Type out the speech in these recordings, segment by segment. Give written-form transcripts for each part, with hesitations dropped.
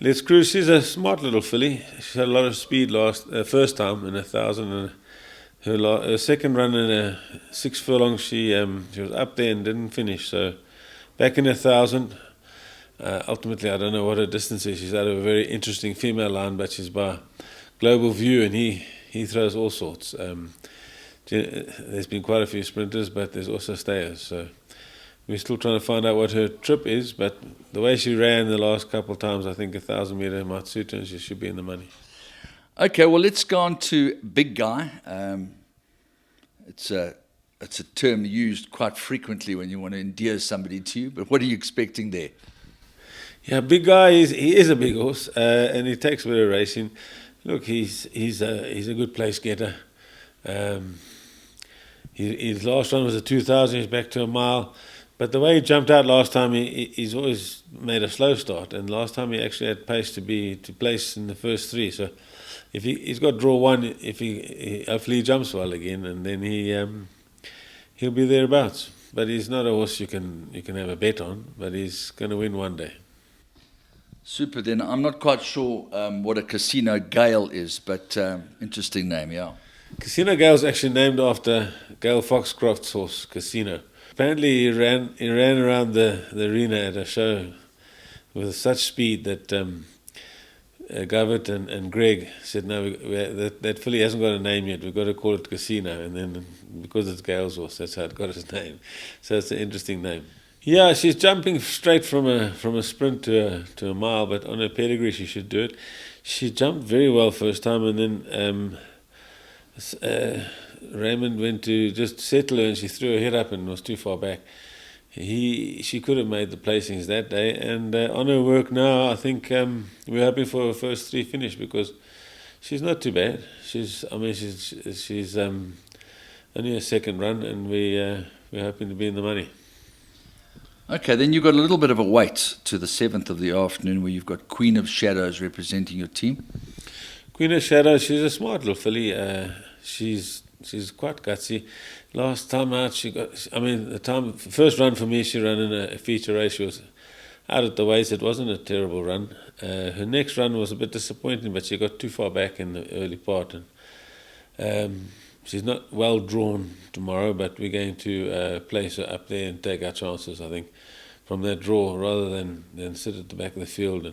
Let's Cruise. She's a smart little filly. She had a lot of speed first time in 1,000, and her second run in a 6 furlong, she was up there and didn't finish. So back in 1,000. Ultimately, I don't know what her distance is. She's out of a very interesting female line, but she's by Global View, and he throws all sorts. There's been quite a few sprinters, but there's also stayers. So we're still trying to find out what her trip is, but the way she ran the last couple of times, I think 1,000 metre might suit her, and she should be in the money. Okay, well, let's go on to Big Guy. It's a term used quite frequently when you want to endear somebody to you, but what are you expecting there? Yeah, Big Guy, he is a big horse, and he takes a bit of racing. Look, he's a good place getter. His last run was a 2,000. He's back to a mile, but the way he jumped out last time, he's always made a slow start. And last time he actually had pace to place in the first 3. So if he's got draw 1, if he hopefully he jumps well again, and then he'll be thereabouts. But he's not a horse you can have a bet on. But he's going to win one day. Super, then. I'm not quite sure what a Casino Gale is, but interesting name, yeah. Casino Gale's actually named after Gail Foxcroft's horse, Casino. Apparently he ran around the arena at a show with such speed that Govert and Greg said, no, that filly hasn't got a name yet, we've got to call it Casino. And then because it's Gale's horse, that's how it got its name. So it's an interesting name. Yeah, she's jumping straight from a sprint to a mile, but on her pedigree she should do it. She jumped very well first time, and then Raymond went to just settle her, and she threw her head up and was too far back. She could have made the placings that day, and on her work now, I think we're hoping for her first 3 finish, because she's not too bad. She's only a second run, and we're hoping to be in the money. Okay, then you've got a little bit of a wait to the 7th of the afternoon, where you've got Queen of Shadows representing your team. Queen of Shadows, she's a smart little filly. She's quite gutsy. Last time out, first run for me, she ran in a feature race. She was out at the weights. It wasn't a terrible run. Her next run was a bit disappointing, but she got too far back in the early part. And she's not well drawn tomorrow, but we're going to place her up there and take our chances, I think, from that draw, rather than sit at the back of the field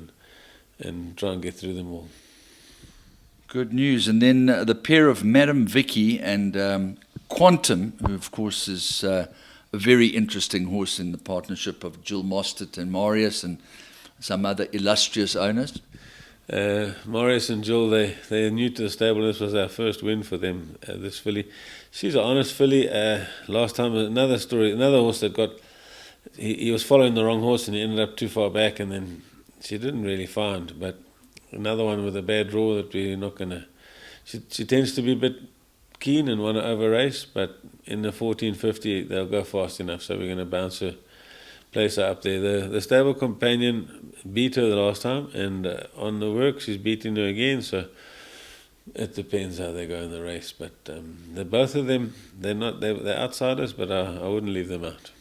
and try and get through them all. Good news. And then the pair of Madam Vicky and Quantum, who of course is a very interesting horse in the partnership of Jill Mostert and Marius and some other illustrious owners. Marius and Jill, they're new to the stable. This was our first win for them, this filly. She's an honest filly. Last time, another horse that he was following the wrong horse and he ended up too far back, and then she didn't really find. But another one with a bad draw that we're not going to... She tends to be a bit keen and want to over-race, but in the 1450 they'll go fast enough, so we're going to bounce her, place her up there. The stable companion beat her the last time, and on the work she's beating her again, so it depends how they go in the race. But both of them, they're outsiders, but I wouldn't leave them out.